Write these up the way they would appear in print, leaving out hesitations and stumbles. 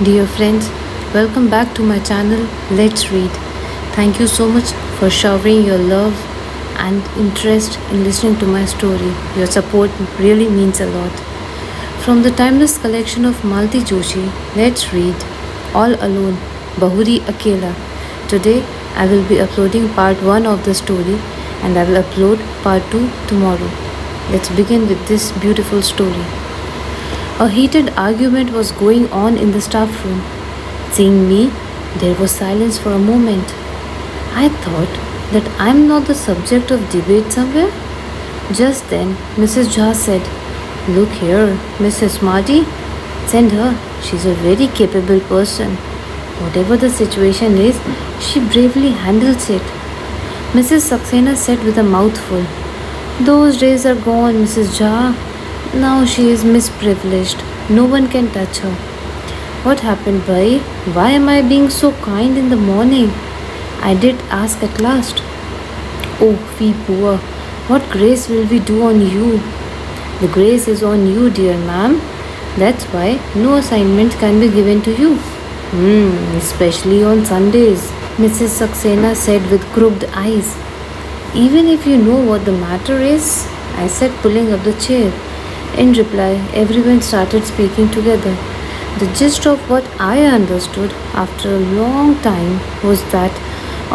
Dear friends, welcome back to my channel. Let's read. Thank you so much for showering your love and interest in listening to my story. Your support really means a lot. From the timeless collection of Malti Joshi, let's read All Alone, Bahuri Akela. Today, I will be uploading part 1 of the story and I will upload part 2 tomorrow. Let's begin with this beautiful story. A heated argument was going on in the staff room. Seeing me, there was silence for a moment. I thought that I'm not the subject of debate somewhere. Just then, Mrs. Jha said, "Look here, Mrs. Marty, send her. She's a very capable person. Whatever the situation is, she bravely handles it." Mrs. Saxena said with a mouthful, "Those days are gone, Mrs. Jha. Now she is misprivileged. No one can touch her." "What happened, bhai? Why am I being so kind in the morning?" I did ask at last. "Oh, we poor. What grace will we do on you?" "The grace is on you, dear ma'am. That's why no assignment can be given to you." Especially on Sundays," Mrs. Saxena said with crooked eyes. "Even if you know what the matter is," I said, pulling up the chair. In reply, everyone started speaking together. The gist of what I understood after a long time was that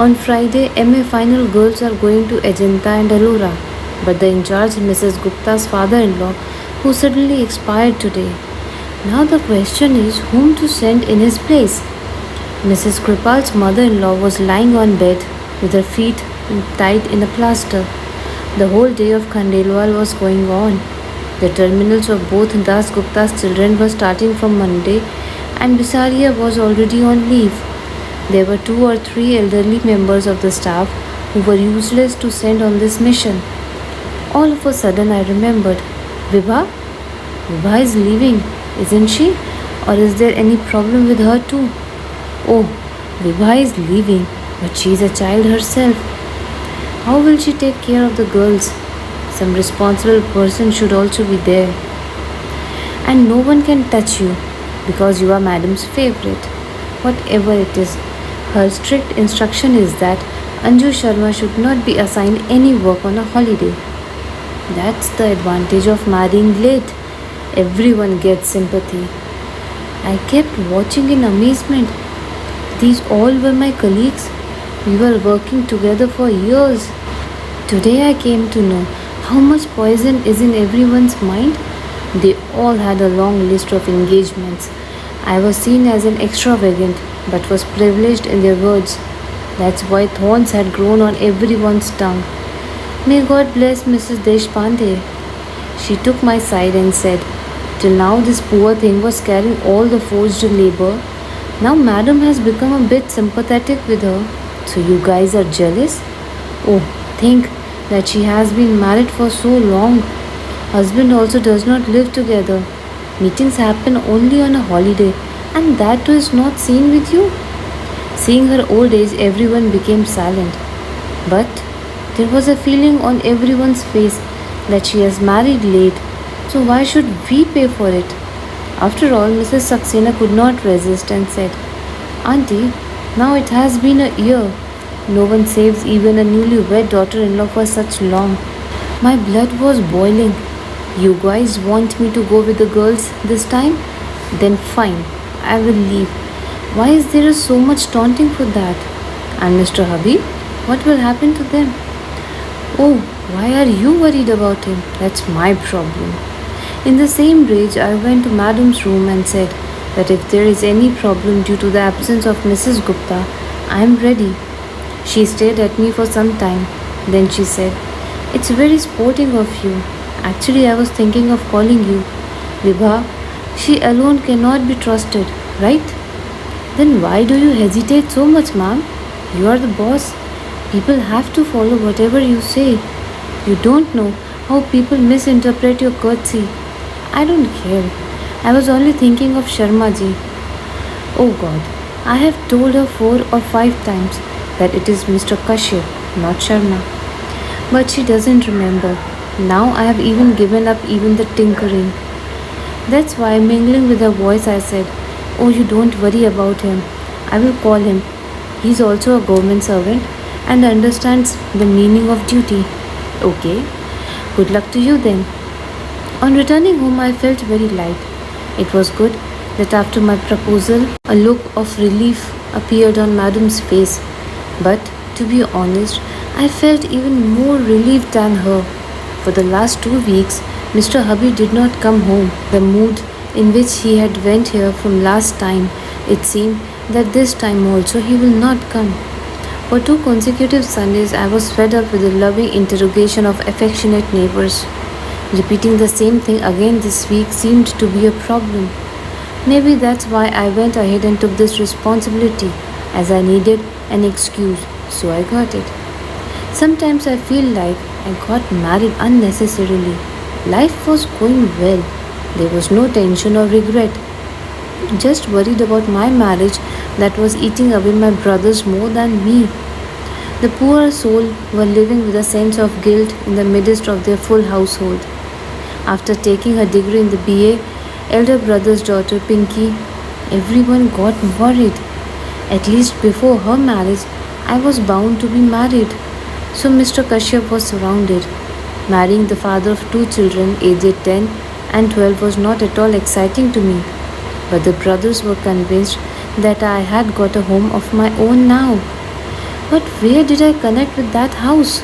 on Friday, MA final girls are going to Ajanta and Ellora, but the in-charge Mrs. Gupta's father-in-law, who suddenly expired today. Now the question is whom to send in his place. Mrs. Kripal's mother-in-law was lying on bed with her feet tied in a plaster. The whole day of Khandelwal was going on. The terminals of both Das Gupta's children were starting from Monday and Bisaria was already on leave. There were 2 or 3 elderly members of the staff who were useless to send on this mission. All of a sudden I remembered, Vibha? Vibha is leaving, isn't she? Or is there any problem with her too? Oh, Vibha is leaving, but she is a child herself. How will she take care of the girls? Some responsible person should also be there. And no one can touch you because you are madam's favorite. Whatever it is, her strict instruction is that Anju Sharma should not be assigned any work on a holiday. That's the advantage of marrying late. Everyone gets sympathy. I kept watching in amazement. These all were my colleagues. We were working together for years. Today I came to know how much poison is in everyone's mind. They all had a long list of engagements. I was seen as an extravagant, but was privileged in their words. That's why thorns had grown on everyone's tongue. May God bless Mrs. Deshpande. She took my side and said, "Till now this poor thing was carrying all the forced labor. Now madam has become a bit sympathetic with her. So you guys are jealous? Oh, think that she has been married for so long. Husband also does not live together. Meetings happen only on a holiday, and that too is not seen with you." Seeing her old age, everyone became silent. But there was a feeling on everyone's face that she has married late, so why should we pay for it? After all, Mrs. Saxena could not resist and said, "Auntie, now it has been a year. No one saves even a newlywed daughter-in-law for such long." My blood was boiling. "You guys want me to go with the girls this time? Then fine, I will leave. Why is there so much taunting for that? And Mr. Habib, what will happen to them?" "Oh, why are you worried about him? That's my problem." In the same rage, I went to Madam's room and said that if there is any problem due to the absence of Mrs. Gupta, I am ready. She stared at me for some time. Then she said, "It's very sporting of you. Actually, I was thinking of calling you. Vibha, she alone cannot be trusted, right?" "Then why do you hesitate so much, ma'am? You are the boss. People have to follow whatever you say. You don't know how people misinterpret your courtesy." "I don't care. I was only thinking of Sharma ji." "Oh God, I have told her 4 or 5 times that it is Mr. Kashyap, not Sharma. But she doesn't remember. Now I have even given up even the tinkering. That's why, mingling with her voice, I said, Oh, you don't worry about him. I will call him. He's also a government servant and understands the meaning of duty. Okay, good luck to you then. On returning home, I felt very light. It was good that after my proposal, a look of relief appeared on Madam's face. But to be honest, I felt even more relieved than her. For the last 2 weeks, Mr. Hubby did not come home. The mood in which he had went here from last time, it seemed that this time also he will not come. For 2 consecutive Sundays, I was fed up with the loving interrogation of affectionate neighbors. Repeating the same thing again this week seemed to be a problem. Maybe that's why I went ahead and took this responsibility, as I needed an excuse, so I got it. Sometimes I feel like I got married unnecessarily. Life was going well. There was no tension or regret. Just worried about my marriage that was eating away my brothers more than me. The poor soul were living with a sense of guilt in the midst of their full household. After taking her degree in the BA, elder brother's daughter Pinky, everyone got worried. At least before her marriage, I was bound to be married. So Mr. Kashyap was surrounded. Marrying the father of 2 children aged 10 and 12 was not at all exciting to me. But the brothers were convinced that I had got a home of my own now. But where did I connect with that house?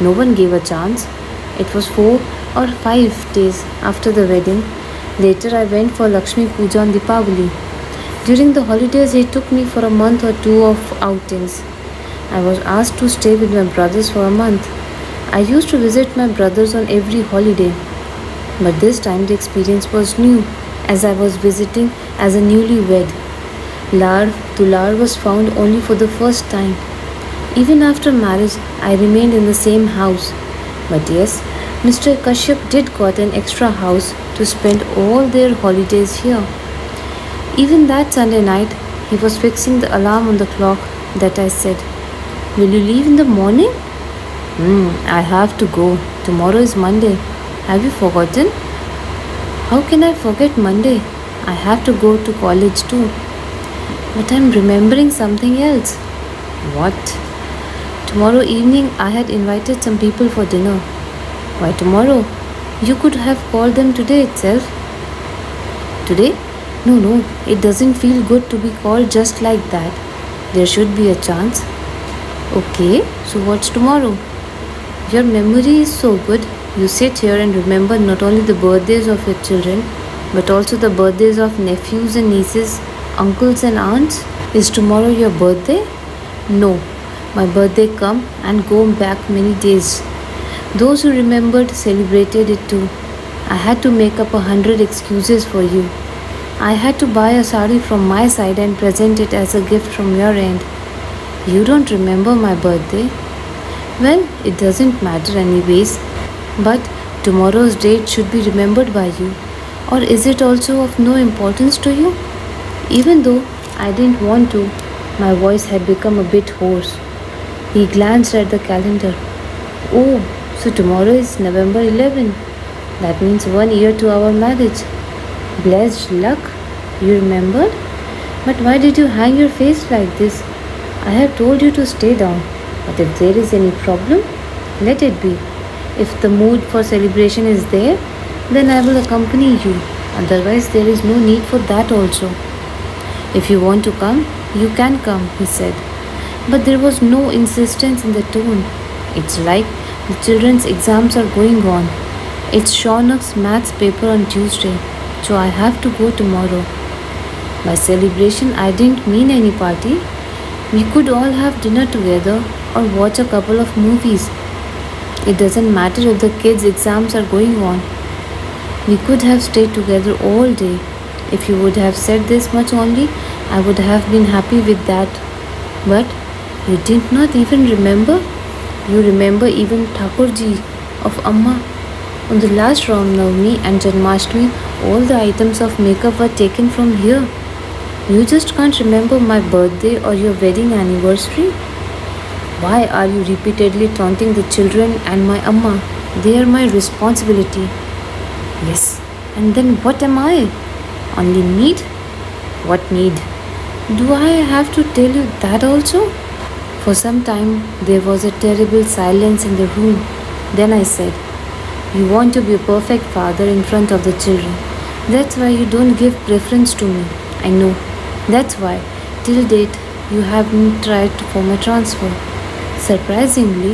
No one gave a chance. It was 4 or 5 days after the wedding. Later I went for Lakshmi Puja on Deepavali. During the holidays he took me for a month or two of outings. I was asked to stay with my brothers for a month. I used to visit my brothers on every holiday. But this time the experience was new, as I was visiting as a newlywed. Lar Tular was found only for the first time. Even after marriage, I remained in the same house. But yes, Mr. Kashyap did got an extra house to spend all their holidays here. Even that Sunday night, he was fixing the alarm on the clock that I said, "Will you leave in the morning?" I have to go. Tomorrow is Monday. Have you forgotten? How can I forget Monday? I have to go to college too. But I'm remembering something else. What? Tomorrow evening I had invited some people for dinner. Why tomorrow? You could have called them today itself. Today? No, it doesn't feel good to be called just like that. There should be a chance. Okay, so what's tomorrow? Your memory is so good. You sit here and remember not only the birthdays of your children, but also the birthdays of nephews and nieces, uncles and aunts. Is tomorrow your birthday? No, my birthday come and go back many days. Those who remembered celebrated it too. I had to make up 100 excuses for you. I had to buy a sari from my side and present it as a gift from your end. You don't remember my birthday? Well, it doesn't matter anyways. But tomorrow's date should be remembered by you. Or is it also of no importance to you? Even though I didn't want to, my voice had become a bit hoarse. He glanced at the calendar. Oh, so tomorrow is November 11. That means 1 year to our marriage. Blessed luck, you remembered? But why did you hang your face like this? I have told you to stay down. But if there is any problem, let it be. If the mood for celebration is there, then I will accompany you. Otherwise, there is no need for that also. If you want to come, you can come, he said. But there was no insistence in the tone. It's like the children's exams are going on. It's Shaunak's maths paper on Tuesday, so I have to go tomorrow. By celebration, I didn't mean any party. We could all have dinner together or watch a couple of movies. It doesn't matter if the kids' exams are going on. We could have stayed together all day. If you would have said this much only, I would have been happy with that. But you did not even remember. You remember even Thakurji of Amma. On the last Ram Navami and Janmashtami, all the items of makeup were taken from here. You just can't remember my birthday or your wedding anniversary? Why are you repeatedly taunting the children and my Amma? They are my responsibility. Yes, and then what am I? Only meat? What need? Do I have to tell you that also? For some time, there was a terrible silence in the room. Then I said, "You want to be a perfect father in front of the children. That's why you don't give preference to me. I know. That's why, till date, you haven't tried for my transfer." Surprisingly,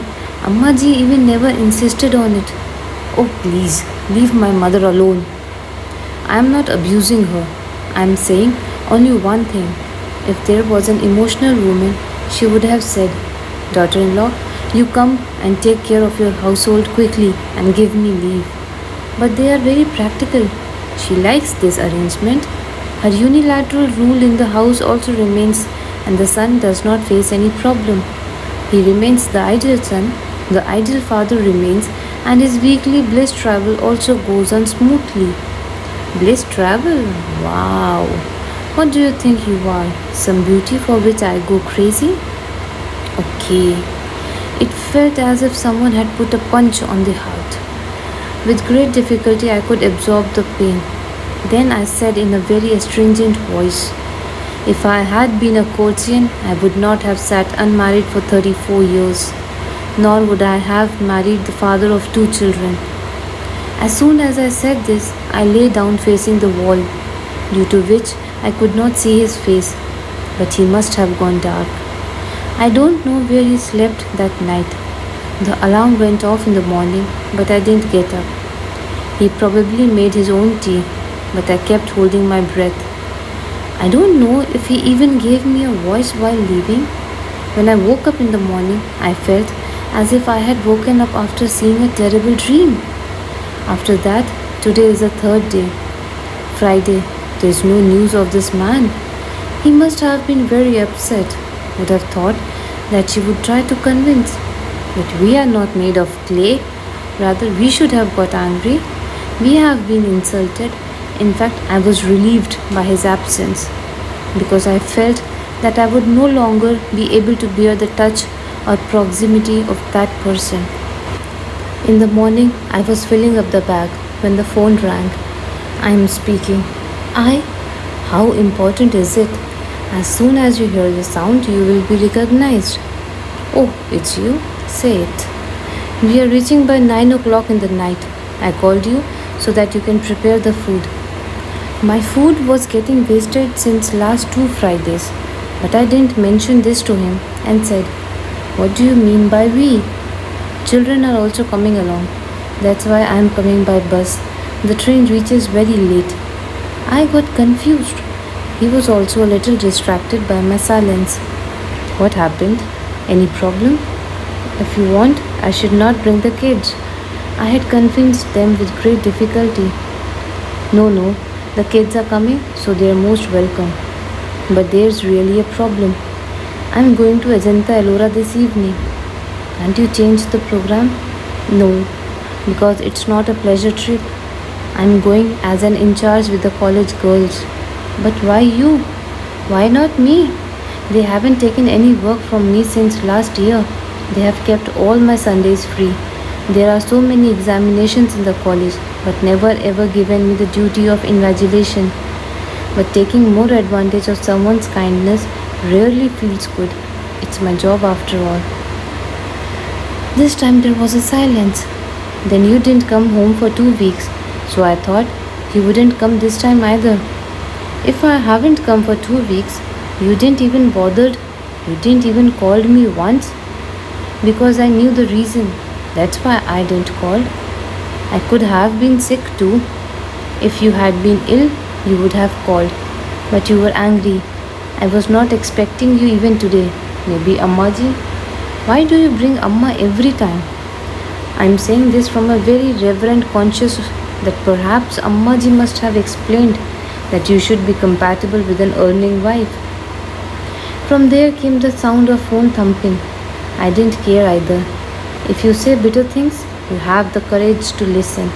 Ammaji even never insisted on it. "Oh, please, leave my mother alone." I am not abusing her. I am saying only one thing. If there was an emotional woman, she would have said, "Daughter in law, you come and take care of your household quickly and give me leave." But they are very practical. She likes this arrangement. Her unilateral rule in the house also remains, and the son does not face any problem. He remains the ideal son, the ideal father remains, and his weekly bliss travel also goes on smoothly. Bliss travel? Wow! What do you think you are? Some beauty for which I go crazy? Okay. It felt as if someone had put a punch on the heart. With great difficulty, I could absorb the pain. Then I said in a very astringent voice, "If I had been a courtier, I would not have sat unmarried for 34 years, nor would I have married the father of 2 children." As soon as I said this, I lay down facing the wall, due to which I could not see his face, but he must have gone dark. I don't know where he slept that night. The alarm went off in the morning, but I didn't get up. He probably made his own tea, but I kept holding my breath. I don't know if he even gave me a voice while leaving. When I woke up in the morning, I felt as if I had woken up after seeing a terrible dream. After that, today is the third day. Friday, there is no news of this man. He must have been very upset. Would have thought that she would try to convince. But we are not made of clay. Rather, we should have got angry. We have been insulted. In fact, I was relieved by his absence because I felt that I would no longer be able to bear the touch or proximity of that person. In the morning, I was filling up the bag when the phone rang. I am speaking. I? How important is it? As soon as you hear the sound, you will be recognized. Oh, it's you? Say it. We are reaching by 9 o'clock in the night. I called you so that you can prepare the food. My food was getting wasted since last 2 Fridays, but I didn't mention this to him and said, "What do you mean by we? Children are also coming along. That's why I am coming by bus. The train reaches very late." I got confused. He was also a little distracted by my silence. "What happened? Any problem? If you want, I should not bring the kids." I had convinced them with great difficulty. No, the kids are coming, so they are most welcome. But there's really a problem. I'm going to Ajanta Ellora this evening. Can't you change the program? No, because it's not a pleasure trip. I'm going as an in charge with the college girls. But why you? Why not me? They haven't taken any work from me since last year. They have kept all my Sundays free. There are so many examinations in the college, but never ever given me the duty of invigilation. But taking more advantage of someone's kindness rarely feels good. It's my job after all. This time there was a silence. Then you didn't come home for 2 weeks, so I thought you wouldn't come this time either. If I haven't come for 2 weeks, you didn't even bothered. You didn't even called me once. Because I knew the reason. That's why I didn't call. I could have been sick too. If you had been ill, you would have called. But you were angry. I was not expecting you even today. Maybe Ammaji? Why do you bring Amma every time? I'm saying this from a very reverent conscious that perhaps Ammaji must have explained that you should be compatible with an earning wife. From there came the sound of phone thumping. I didn't care either. If you say bitter things, you have the courage to listen.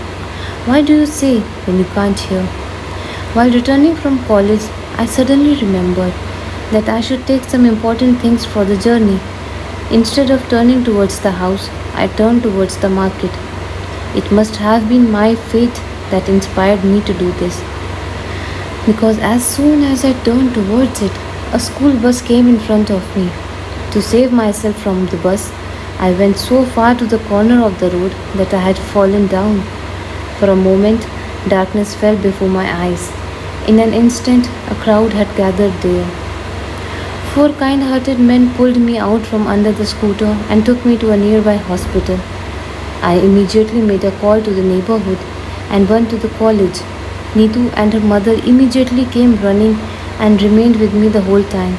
Why do you say when you can't hear? While returning from college, I suddenly remembered that I should take some important things for the journey. Instead of turning towards the house, I turned towards the market. It must have been my fate that inspired me to do this. because as soon as I turned towards it, a school bus came in front of me. To save myself from the bus, I went so far to the corner of the road that I had fallen down. For a moment, darkness fell before my eyes. In an instant, a crowd had gathered there. Four kind hearted men pulled me out from under the scooter and took me to a nearby hospital. I immediately made a call to the neighborhood and went to the college. Neetu and her mother immediately came running and remained with me the whole time.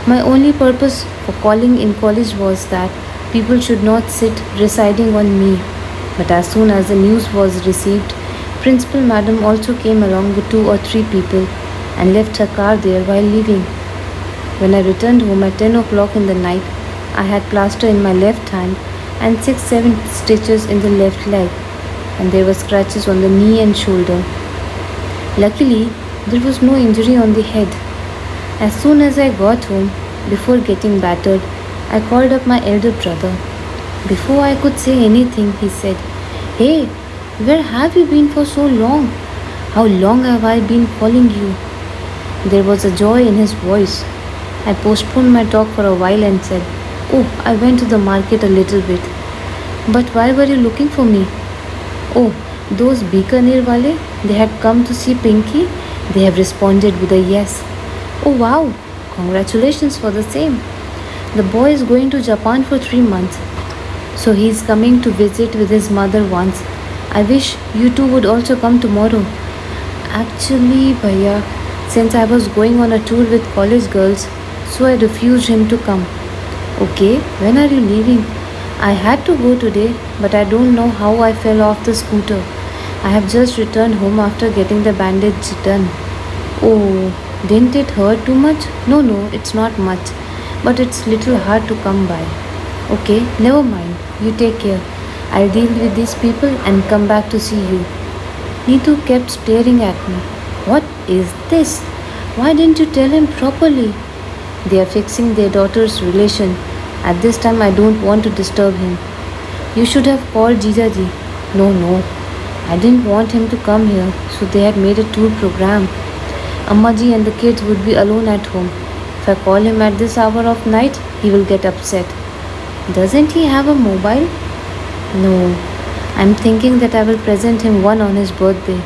My only purpose for calling in college was that people should not sit residing on me. But as soon as the news was received, Principal Madam also came along with two or three people and left her car there while leaving. When I returned home at 10 o'clock in the night, I had plaster in my left hand and 6-7 stitches in the left leg, and there were scratches on the knee and shoulder. Luckily, there was no injury on the head. As soon as I got home, before getting battered, I called up my elder brother. Before I could say anything, he said, "Hey, where have you been for so long? How long have I been calling you?" There was a joy in his voice. I postponed my talk for a while and said, "Oh, I went to the market a little bit." "But why were you looking for me?" "Oh, those Bikaner wale, they had come to see Pinky. They have responded with a yes." "Oh wow, congratulations for the same. The boy is going to Japan for 3 months. So he is coming to visit with his mother once. I wish you two would also come tomorrow." "Actually, Bhaiya, since I was going on a tour with college girls, so I refused him to come." "Okay, when are you leaving?" "I had to go today, but I don't know how I fell off the scooter. I have just returned home after getting the bandage done." "Oh, didn't it hurt too much?" No, it's not much, but it's little hard to come by." "Okay, never mind. You take care. I'll deal with these people and come back to see you." Neetu kept staring at me. "What is this? Why didn't you tell him properly?" "They are fixing their daughter's relation. At this time, I don't want to disturb him." "You should have called Jijaji." No. I didn't want him to come here, so they had made a tour program. Ammaji and the kids would be alone at home. If I call him at this hour of night, he will get upset. "Doesn't he have a mobile?" "No. I'm thinking that I will present him one on his birthday."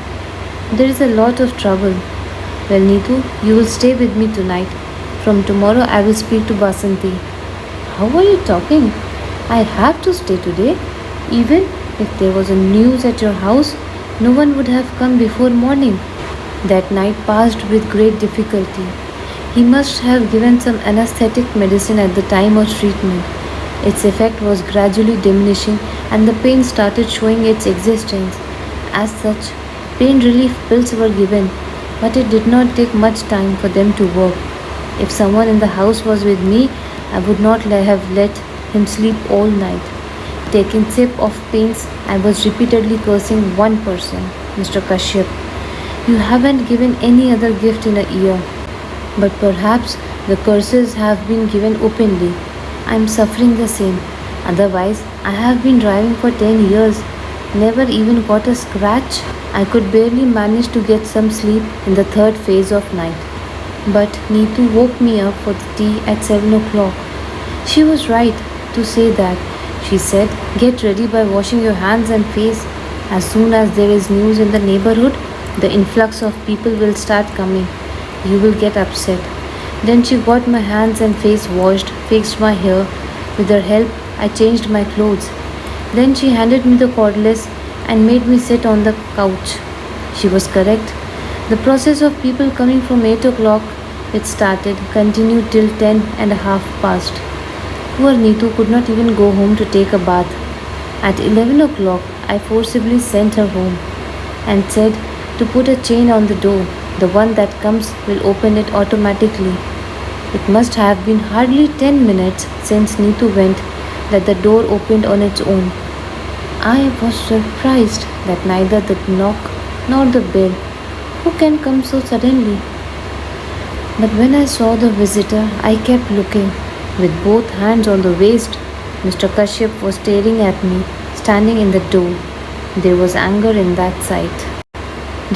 "There is a lot of trouble." "Well, Neetu, you will stay with me tonight. From tomorrow, I will speak to Basanti." "How are you talking? I have to stay today. Even if there was a news at your house, no one would have come before morning." That night passed with great difficulty. He must have given some anesthetic medicine at the time of treatment. Its effect was gradually diminishing and the pain started showing its existence. As such, pain relief pills were given, but it did not take much time for them to work. If someone in the house was with me, I would not have let him sleep all night. Taking sip of pains, I was repeatedly cursing one person, Mr. Kashyap. "You haven't given any other gift in a year." "But perhaps the curses have been given openly. I am suffering the same. Otherwise, I have been driving for 10 years. Never even got a scratch." I could barely manage to get some sleep in the third phase of night. But Neetu woke me up for the tea at 7 o'clock. She was right to say that. She said, "Get ready by washing your hands and face. As soon as there is news in the neighborhood, the influx of people will start coming. You will get upset." Then she got my hands and face washed, fixed my hair. With her help, I changed my clothes. Then she handed me the cordless and made me sit on the couch. She was correct. The process of people coming from 8 o'clock, it started, continued till 10 and a half past. Poor Neetu could not even go home to take a bath. At 11 o'clock, I forcibly sent her home and said to put a chain on the door. The one that comes will open it automatically. It must have been hardly 10 minutes since Neetu went that the door opened on its own. I was surprised that neither the knock nor the bell. Who can come so suddenly? But when I saw the visitor, I kept looking. With both hands on the waist, Mr. Kashyap was staring at me, standing in the door. There was anger in that sight.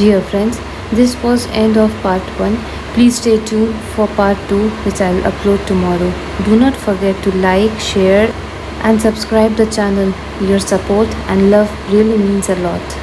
Dear friends, This was end of part 1. Please stay tuned for part 2, which I'll upload tomorrow. Do not forget to like, share and subscribe the channel. Your support and love really means a lot.